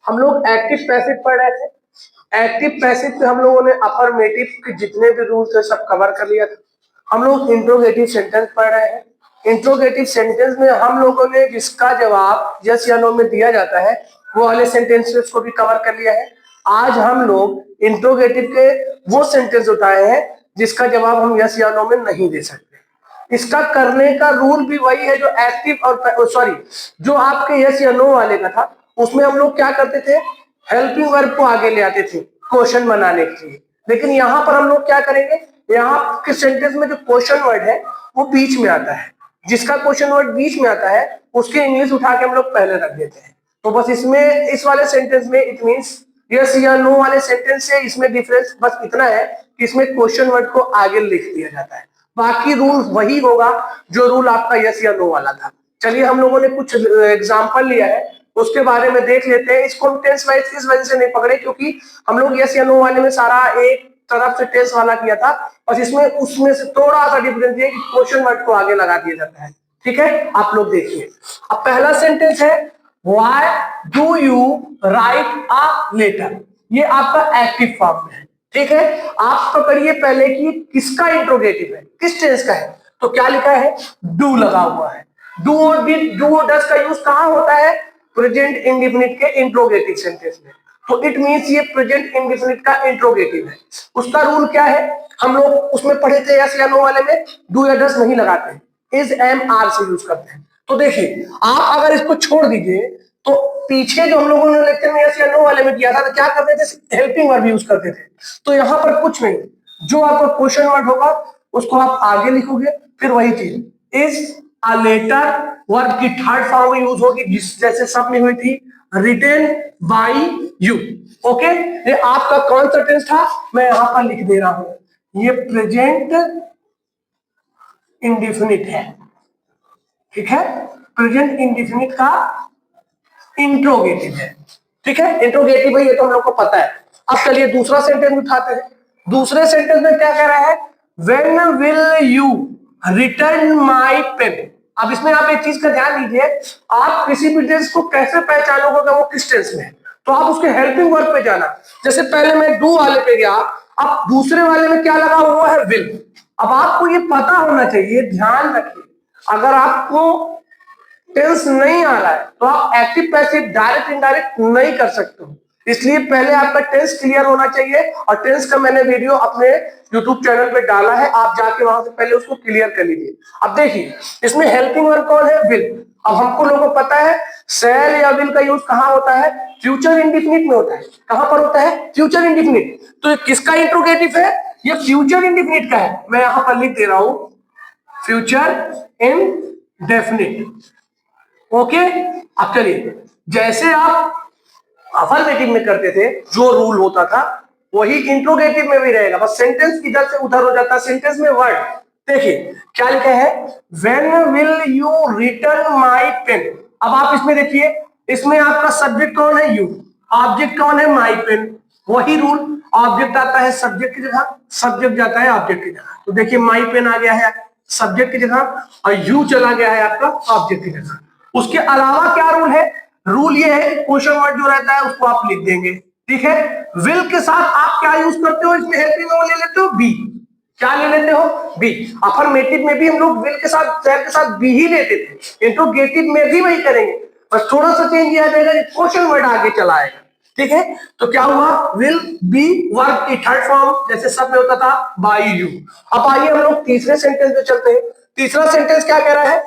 हम लोग active passive पढ़ रहे थे। एक्टिव पैसिव पे हम लोगों ने अफर्मेटिव के जितने भी रूल्स है सब कवर कर लिया था। हम लोग इंट्रोगेटिव सेंटेंस पढ़ रहे हैं। इंट्रोगेटिव सेंटेंस में हम लोगों ने जिसका जवाब यस या नो में दिया जाता है वो वाले सेंटेंसेस को भी कवर कर लिया है। आज हम लोग इंट्रोगेटिव के वो सेंटेंस उठाए हैं जिसका जवाब हम यस या नो में नहीं दे सकते। इसका करने का रूल भी वही है जो एक्टिव और सॉरी जो आपके यस या नो वाले का था। उसमें हम लोग क्या करते थे, हेल्पिंग वर्ब को आगे ले आते थे क्वेश्चन बनाने के लिए। लेकिन यहाँ पर हम लोग क्या करेंगे, यहाँ के सेंटेंस में जो क्वेश्चन वर्ड है वो बीच में आता है। जिसका क्वेश्चन वर्ड बीच में आता है उसके इंग्लिश उठा के हम लोग पहले रख देते हैं। तो बस इसमें इस वाले सेंटेंस में इट मीन्स यस या नो वाले सेंटेंस से इसमें डिफरेंस बस इतना है कि इसमें क्वेश्चन वर्ड को आगे लिख दिया जाता है। बाकी रूल वही होगा जो रूल आपका यस या नो वाला था। चलिए हम लोगों ने कुछ एग्जांपल लिया है उसके बारे में देख लेते हैं। इसको हम टेंस वाइज इस वजह से नहीं पकड़े क्योंकि हम लोग यस या नो वाले में सारा एक तरफ से टेंस वाला किया था और इसमें उसमें से थोड़ा सा डिफरेंस है कि क्वेश्चन वर्ड को आगे लगा दिया जाता है। ठीक है, आप लोग देखिए। अब पहला सेंटेंस है why do you write a letter. ये आपका एक्टिव फॉर्म में है। ठीक है, आप पकड़िए पहले कि किसका इंट्रोगेटिव है, किस टेंस का है। तो क्या लिखा है, डू लगा हुआ है। डू और डिड, डू और डज का यूज कहां होता है, प्रेजेंट इंडेफिनिट के इंट्रोगेटिव सेंटेंस में। तो इट मींस ये प्रेजेंट इंडेफिनिट का इंट्रोगेटिव है। उसका रूल क्या है, हम लोग उसमें पढ़े थे यस या नो वाले में डू या डज नहीं लगाते, इज एम आर से यूज करते हैं। तो देखिए आप अगर इसको छोड़ दीजिए तो पीछे जो हम लोगों ने लेक्चर में यस या नो वाले में किया था तो क्या करते थे, हेल्पिंग वर्ब यूज करते थे। तो यहाँ पर कुछ नहीं, जो आपका क्वेश्चन वर्ड होगा उसको आप आगे लिखोगे, फिर वही चीज इज अ लेटर वर्ब की थर्ड फॉर्म में यूज होगी जिस जैसे सब में हुई थी, रिटेन बाय यू। ओके, ये आपका कौन सा टेंस था, मैं यहां पर लिख दे रहा हूं, ये प्रेजेंट इंडेफिनिट है। ठीक है, प्रेजेंट इंडेफिनिट का इंट्रोगेटिव है। ठीक है, इंट्रोगेटिव है ये तो हम लोग को पता है। अब चलिए दूसरा सेंटेंस उठाते हैं। दूसरे सेंटेंस में क्या कह रहा है, when will you return my pen. अब इसमें आप एक चीज का ध्यान दीजिए, आप किसी भी टेंस को कैसे पहचानोगे वो किस टेंस में है, तो आप उसके हेल्पिंग वर्ब पे जाना। जैसे पहले मैं डू वाले पे गया, अब दूसरे वाले में क्या लगा हुआ है, विल। अब आपको ये पता होना चाहिए, ध्यान रखिए, अगर आपको टेंस नहीं आ रहा है तो आप एक्टिव पैसिव डायरेक्ट इनडायरेक्ट नहीं कर सकते हो। इसलिए पहले आपका टेंस क्लियर होना चाहिए और टेंस का मैंने वीडियो अपने YouTube चैनल पे डाला है, आप जाके वहां से पहले उसको क्लियर कर लीजिए। अब देखिए इसमें हेल्पिंग वर्ब कौन है, विल। अब हमको लोगों को पता है शैल या विल का यूज कहां होता है, फ्यूचर इंडेफिनिट में होता है। कहां पर होता है, फ्यूचर इंडेफिनिट। तो ये किसका इंट्रोगेटिव है, ये फ्यूचर इंडेफिनिट का है। मैं यहां पर लिख दे रहा हूं फ्यूचर इंडेफिनिट। ओके, अब चलिए जैसे आप अफर्मेटिव में करते थे जो रूल होता था वही इंट्रोगेटिव में भी रहेगा, बस सेंटेंस इधर से उधर हो जाता है। सेंटेंस में वर्ड देखिए क्या लिखा है, when will you return my pen. अब आप इसमें देखिए, इसमें आपका सब्जेक्ट कौन है, यू, ऑब्जेक्ट कौन है, माय पेन। वही रूल, ऑब्जेक्ट आता है सब्जेक्ट की जगह, सब्जेक्ट जाता है ऑब्जेक्ट की जगह। तो देखिए माय पेन आ गया है सब्जेक्ट की जगह और यू चला गया है आपका ऑब्जेक्ट की जगह। उसके अलावा क्या रूल है, रूल ये है क्वेश्चन वर्ड जो रहता है उसको आप लिख देंगे। ठीक है, विल के साथ आप क्या यूज करते हो, इसमें हेल्पिंग वर्ब ले लेते हो बी। क्या ले लेते हो, बी। अफर्मेटिव में भी हम लोग विल के साथ शहर के साथ बी ही लेते थे, इंट्रोगेटिव में भी वही करेंगे, बस थोड़ा सा चेंज किया जाएगा, क्वेश्चन वर्ड आगे चला आएगा। ठीक है, तो क्या हुआ, विल बी वर्ब की थर्ड फॉर्म जैसे सब में होता था बाय यू। अब आइए हम लोग तीसरे सेंटेंस पे चलते हैं। तीसरा सेंटेंस क्या कह रहा है,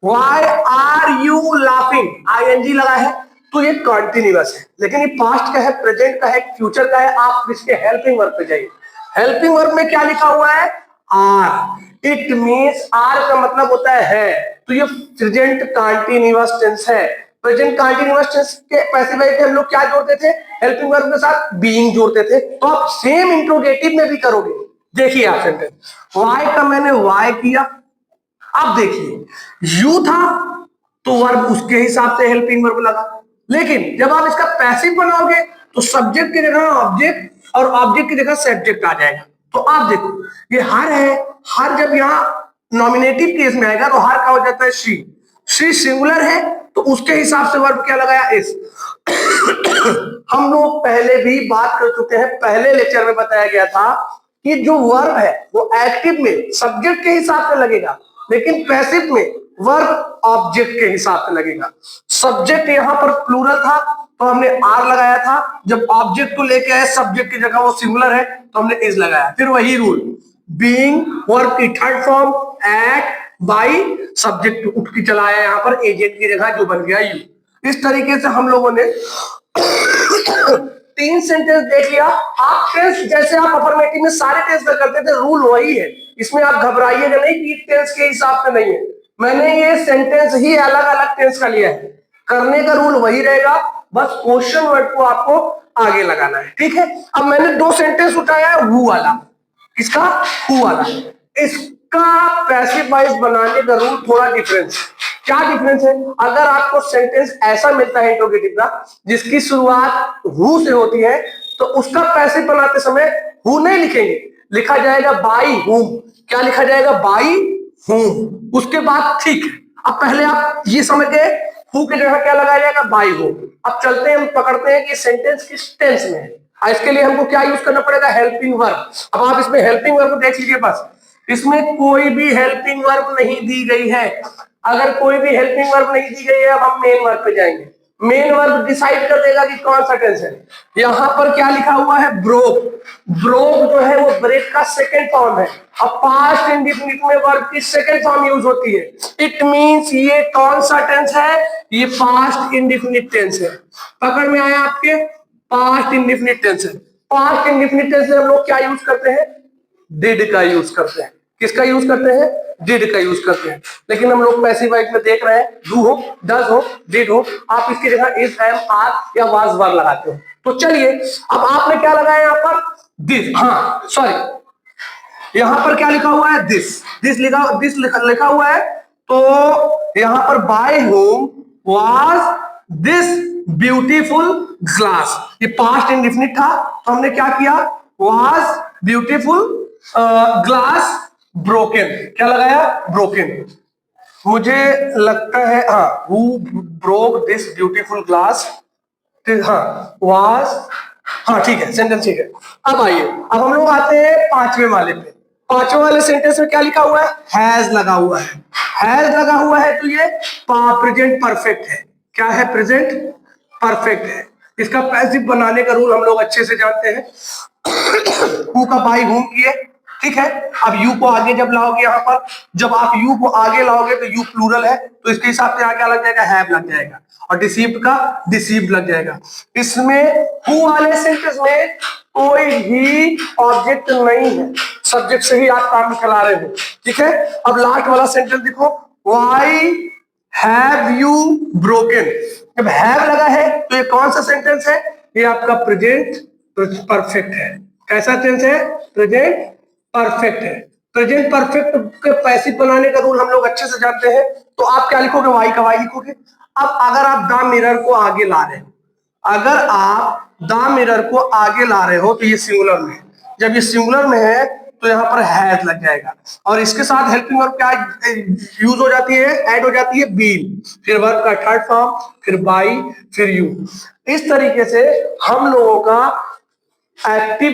Why are you laughing? ing लगा है तो ये कंटिन्यूअस है, लेकिन ये पास्ट का है, प्रेजेंट का है, फ्यूचर का है। आप इसके हेल्पिंग वर्ब पे जाइए। हेल्पिंग वर्ब में क्या लिखा हुआ है, आर। इट मींस आर का मतलब होता है, तो ये प्रेजेंट कंटिन्यूअस टेंस है। प्रेजेंट कंटिन्यूअस टेंस के पैसिव वाइज हम लोग क्या जोड़ते थे, हेल्पिंग वर्ब के साथ बीइंग जोड़ते थे। तो आप सेम इंट्रोगेटिव में भी करोगे। देखिए आप सेंटेंस, वाई का मैंने वाई किया, अब देखिए यू था तो वर्ब उसके हिसाब से हेल्पिंग वर्ब लगा, लेकिन जब आप इसका पैसिव बनाओगे तो सब्जेक्ट की जगह ऑब्जेक्ट और ऑब्जेक्ट की जगह सब्जेक्ट आ जाएगा। तो आप देखो ये हर है, हर जब यहाँ नॉमिनेटिव केस में आएगा तो हर का हो जाता है शी। शी सिंगुलर है तो उसके हिसाब से वर्ब क्या लगाया, इज। हम लोग पहले भी बात कर चुके हैं, पहले लेक्चर में बताया गया था कि जो वर्ब है वो एक्टिव में सब्जेक्ट के हिसाब से लगेगा, लेकिन पैसिव में वर्ब ऑब्जेक्ट के हिसाब से लगेगा। सब्जेक्ट यहां पर प्लूरल था तो हमने आर लगाया था, जब ऑब्जेक्ट को लेके आए सब्जेक्ट की जगह वो सिंगुलर है तो हमने इज लगाया। फिर वही रूल, बीइंग वर्ब की third form, ate, by, subject उठ के चला आया यहाँ पर एजेंट की जगह जो बन गया यू। इस तरीके से हम लोगों ने 3 सेंटेंस देख लिया। आप टेंस जैसे आप अफर्मेटिव में सारे टेंस में करते थे, रूल वही है, इसमें आप घबराइएगा नहीं कि टेंस के हिसाब से नहीं है। मैंने ये सेंटेंस ही अलग अलग टेंस का लिया है, करने का रूल वही रहेगा, बस क्वेश्चन वर्ड को आपको आगे लगाना है, ठीक है। अब मैंने 2 सेंटेंस उठाया है, हु वाला, किसका, हु वाला। इसका पैसिव वॉइस बनाने का रूल थोड़ा डिफरेंस। क्या डिफरेंस है, अगर आपको सेंटेंस ऐसा मिलता है इंट्रोगेटिव का जिसकी शुरुआत हु से होती है, तो उसका पैसिव बनाते समय हु नहीं लिखेंगे, लिखा जाएगा बाई हुम। क्या लिखा जाएगा, बाई हुम। उसके बाद ठीक है, अब पहले आप ये समझ गए हु की जगह क्या लगाया जाएगा, बाई हुम। अब चलते हैं, हम पकड़ते हैं कि सेंटेंस किस टेंस में है। इसके लिए हमको क्या यूज करना पड़ेगा, हेल्पिंग वर्ब। अब आप इसमें हेल्पिंग वर्ब देख लीजिए, बस इसमें कोई भी हेल्पिंग वर्ब नहीं दी गई है। अगर कोई भी हेल्पिंग वर्ब नहीं दी गई है, अब हम मेन वर्ब पे जाएंगे। मेन वर्ब डिसाइड कर देगा कि कौन सा टेंस है। यहां पर क्या लिखा हुआ है, ब्रोक। ब्रोक जो है वो ब्रेक का सेकंड फॉर्म है। अब पास्ट इंडेफिनिट में वर्ब की सेकंड फॉर्म यूज होती है। इट मींस ये कौन सा टेंस है, ये पास्ट इंडेफिनिट टेंस है। पकड़ में आया आपके, पास्ट इंडेफिनिट टेंस है। पास्ट इंडेफिनिट टेंस में हम लोग क्या यूज करते हैं, डिड का यूज करते हैं। किसका यूज करते हैं, डिड का यूज करते हैं। लेकिन हम लोग पैसिव वॉइस में देख रहे हैं, डू हो, डज हो, डिड हो, आप इसकी जगह इज, एम, आर या वाज वर लगाते हो। तो चलिए, अब आपने क्या लगाया यहाँ पर, दिस, हाँ सॉरी, यहां पर क्या लिखा हुआ है, दिस, दिस लिखा हुआ है। तो यहां पर by whom was this beautiful glass, ये पास्ट इंडेफिनिट था, तो हमने क्या किया, वाज ब्यूटीफुल ग्लास ब्रोकन, क्या लगाया, ब्रोकन। मुझे लगता है हाँ, who broke this beautiful glass, हाँ वाज, हाँ ठीक है, सेंटेंस ठीक है। अब आइए, अब हम लोग आते हैं 5वें वाले पे। 5वें वाले सेंटेंस में क्या लिखा हुआ है, हैज लगा हुआ है। हैज लगा हुआ है तो ये प्रेजेंट परफेक्ट है। क्या है, प्रेजेंट परफेक्ट है। इसका पैसिव बनाने का रूल हम लोग अच्छे से जानते हैं। हु का बाई हुम किए, ठीक है। अब यू को आगे जब लाओगे, यहां पर जब आप यू को आगे लाओगे तो यू प्लूरल है, तो इसके हिसाब से यहाँ क्या लग जाएगा, हैव लग जाएगा, और डिसीव्ड का डिसीव्ड लग जाएगा। इसमें हु वाले सेंटेंस में कोई भी ऑब्जेक्ट नहीं है, सब्जेक्ट से ही आप काम चला रहे हो, ठीक है। अब लास्ट वाला सेंटेंस देखो, व्हाई हैव यू ब्रोकन। जब हैव लगा है तो ये कौन सा सेंटेंस है, ये आपका प्रेजेंट परफेक्ट है। कैसा टेंस है, प्रेजेंट परफेक्ट है। प्रेजेंट परफेक्ट के पैसिव बनाने का रूल हम लोग अच्छे से जानते हैं। तो आप क्या लिखोगे, वाई का वाई लिखोगे। अब अगर आप द मिरर को आगे ला रहे हो, अगर आप द मिरर को आगे ला रहे हो तो ये सिंगुलर में है। जब ये सिंगुलर में है तो यहाँ पर हैज लग जाएगा, और इसके साथ हेल्पिंग वर्ब क्या यूज हो जाती है, ऐड हो जाती है, बीन, फिर वर्ब का थर्ड फॉर्म, फिर बाई, फिर यू। इस तरीके से हम लोगों का एक्टिव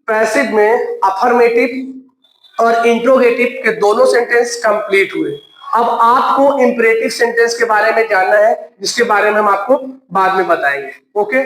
पैसिव में अफर्मेटिव और इंट्रोगेटिव के दोनों सेंटेंस कंप्लीट हुए। अब आपको इंपरेटिव सेंटेंस के बारे में जानना है, जिसके बारे में हम आपको बाद में बताएंगे। ओके।